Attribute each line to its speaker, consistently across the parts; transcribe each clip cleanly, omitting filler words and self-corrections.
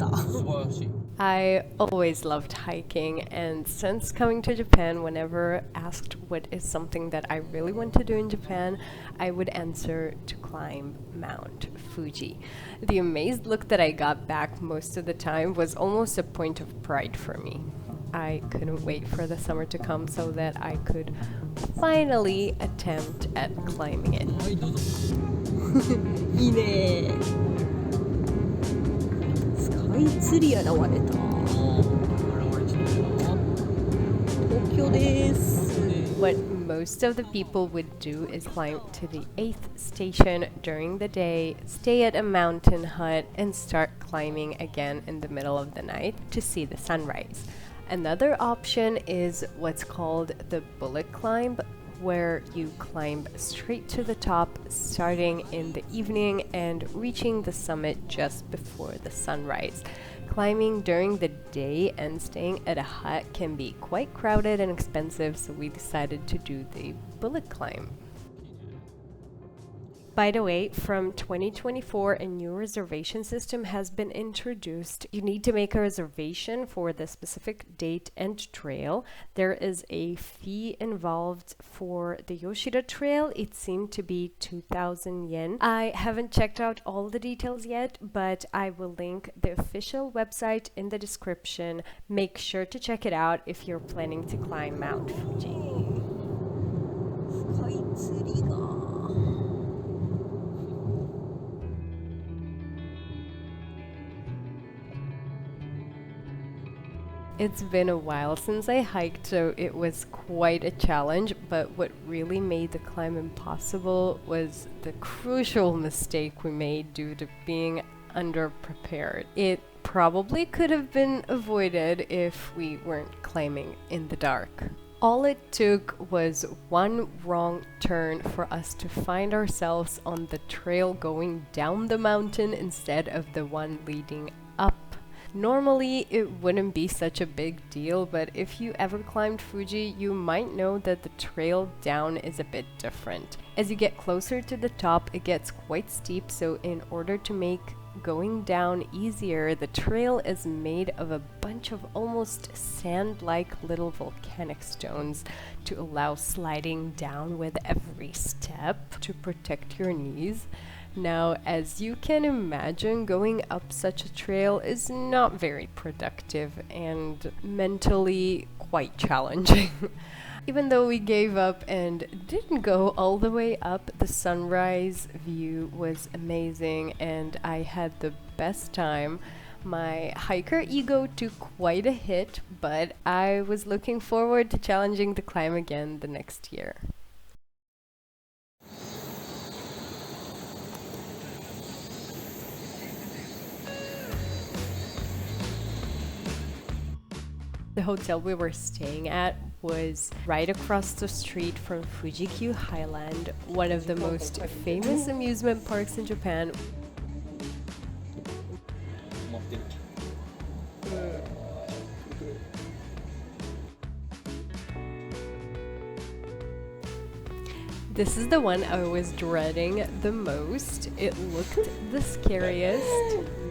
Speaker 1: た。
Speaker 2: 素晴らしい。
Speaker 3: I always loved hiking, and since coming to Japan, whenever asked what is something that I really want to do in Japan, I would answer to climb Mount Fuji. The amazed look that I got back most of the time was almost a point of pride for me. I couldn't wait for the summer to come so that I could finally attempt at climbing it.
Speaker 2: はい、どうぞ。
Speaker 1: いいね。スカイツリー現れた。
Speaker 2: 現れちゃったよ。
Speaker 1: 東京です。
Speaker 3: What most of the people would do is climb to the 8th station during the day, stay at a mountain hut, and start climbing again in the middle of the night to see the sunrise. Another option is what's called the bullet climb, where you climb straight to the top, starting in the evening and reaching the summit just before the sunrise. Climbing during the day and staying at a hut can be quite crowded and expensive, so we decided to do the bullet climb. By the way, from 2024, a new reservation system has been introduced. You need to make a reservation for the specific date and trail. There is a fee involved for the Yoshida Trail. It seemed to be 2,000 yen. I haven't checked out all the details yet, but I will link the official website in the description. Make sure to check it out if you're planning to climb Mount Fuji.
Speaker 1: スカイツリーが。
Speaker 3: It's been a while since I hiked, so it was quite a challenge, but what really made the climb impossible was the crucial mistake we made due to being underprepared. It probably could have been avoided if we weren't climbing in the dark. All it took was one wrong turn for us to find ourselves on the trail going down the mountain instead of the one leading up. Normally, it wouldn't be such a big deal, but if you ever climbed Fuji, you might know that the trail down is a bit different. As you get closer to the top, it gets quite steep, so in order to make going down easier, the trail is made of a bunch of almost sand-like little volcanic stones to allow sliding down with every step to protect your knees. Now, as you can imagine, going up such a trail is not very productive and mentally quite challenging. Even though we gave up and didn't go all the way up, the sunrise view was amazing and I had the best time. My hiker ego took quite a hit, but I was looking forward to challenging the climb again the next year. The hotel we were staying at was right across the street from Fuji-Q Highland, one of the most famous amusement parks in Japan.
Speaker 2: 待ってる。
Speaker 3: This is the one I was dreading the most. It looked the scariest.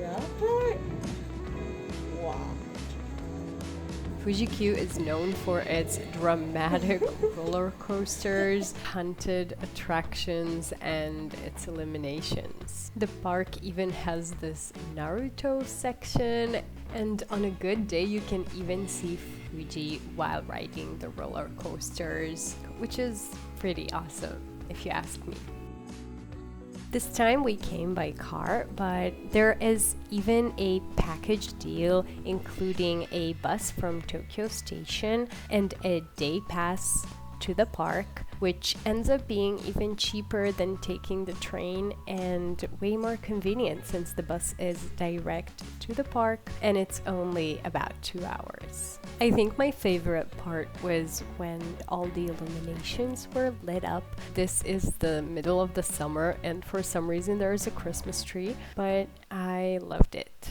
Speaker 1: やばい。わあ。
Speaker 3: Fuji-Q is known for its dramatic roller coasters, haunted attractions, and its eliminations. The park even has this Naruto section, and on a good day you can even see Fuji while riding the roller coasters, which is pretty awesome, if you ask me. This time we came by car, but there is even a package deal including a bus from Tokyo Station and a day pass to the park, which ends up being even cheaper than taking the train and way more convenient since the bus is direct to the park and it's only about 2 hours. I think my favorite part was when all the illuminations were lit up. This is the middle of the summer and for some reason there is a Christmas tree, but I loved it.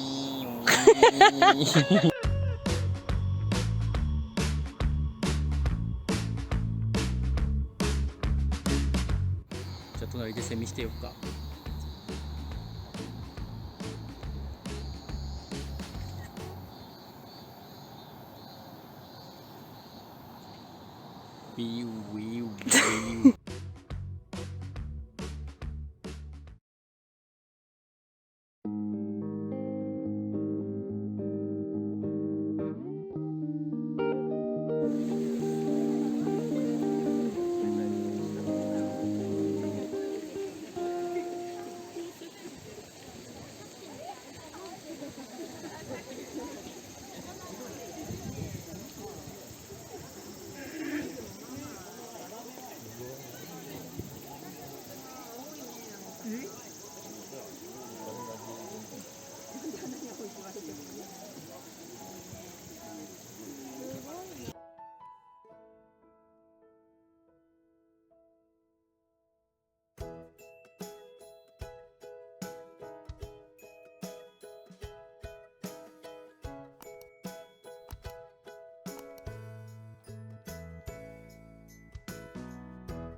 Speaker 2: じゃあ隣でセミしてよっか。ビュービュ